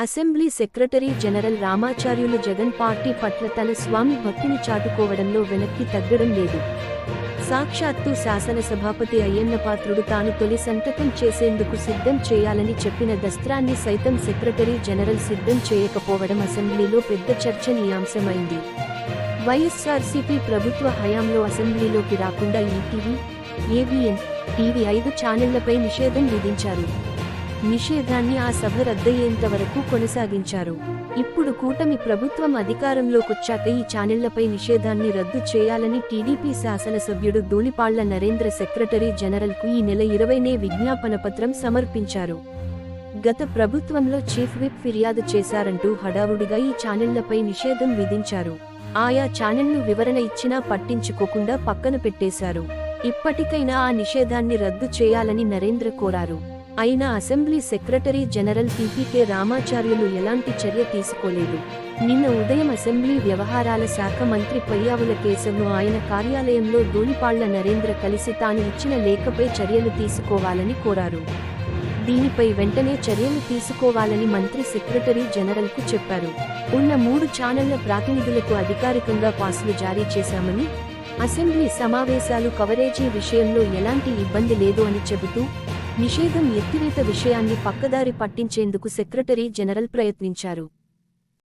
Assembly secretary general Ramacharyulu Jagan party పట్ల తన స్వామి భక్తిని చాటుకోవడంలో వెనక్కి తగ్గడం లేదు. సాక్షాత్తు శాసనసభాపతి అయ్యన్నపాత్రుడు తాను తొలి సంతకం చేసేందుకు సిద్ధం చేయాలని చెప్పిన దస్త్రాన్ని సైతం సెక్రటరీ జనరల్ సిద్ధం చేయకపోవడం అసెంబ్లీలో పెద్ద చర్చనీయాంశమైంది. వైఎస్ఆర్సీపీ ప్రభుత్వ హయాంలో అసెంబ్లీలోకి రాకుండా ఈటీవీ, ఏబీఎన్, టీవీ 5 ఛానళ్లపై నిషేధం విధించారు. నిషేధాన్ని ఆ సభ రద్దయ్యేంత వరకు కొనసాగించారు. ఇప్పుడు కూటమి ప్రభుత్వం అధికారంలోకొచ్చాక ఈ ఛానళ్లపై నిషేధాన్ని రద్దు చేయాలని టీడీపీ శాసనసభ్యుడు ధూళిపాళ్ల నరేంద్ర సెక్రటరీ జనరల్కు ఈ నెల 20నే విజ్ఞాపనపత్రం సమర్పించారు. గత ప్రభుత్వంలో చీఫ్ విప్ ఫిర్యాదు చేశారంటూ హడావుడిగా ఈ ఛానళ్లపై నిషేధం విధించారు. ఆయా ఛానళ్లు వివరణ ఇచ్చినా పట్టించుకోకుండా పక్కన పెట్టేశారు. ఇప్పటికైనా ఆ నిషేధాన్ని రద్దు చేయాలని నరేంద్ర కోరారు. అయినా assembly secretary general PPK Ramacharyulu ఎలాంటి చర్య తీసుకోలేదు. నిన్న ఉదయం అసెంబ్లీ వ్యవహారాల శాఖ మంత్రి పయ్యావుల కేశవ్ను ఆయన కార్యాలయంలో ధూళిపాళ్ల నరేంద్ర కలిసి తాను ఇచ్చిన లేఖపై చర్యలు తీసుకోవాలని కోరారు. దీనిపై వెంటనే చర్యలు తీసుకోవాలని మంత్రి సెక్రటరీ జనరల్కు చెప్పారు. ఉన్న 3 ఛానళ్ల ప్రాతినిధులకు అధికారికంగా పాస్లు జారీ చేశామని, అసెంబ్లీ సమావేశాలు కవరేజీ విషయంలో ఎలాంటి ఇబ్బంది లేదు అని చెబుతూ నిషేధం ఎత్తివేత విషయాన్ని పక్కదారి పట్టించేందుకు సెక్రటరీ జనరల్ ప్రయత్నించారు.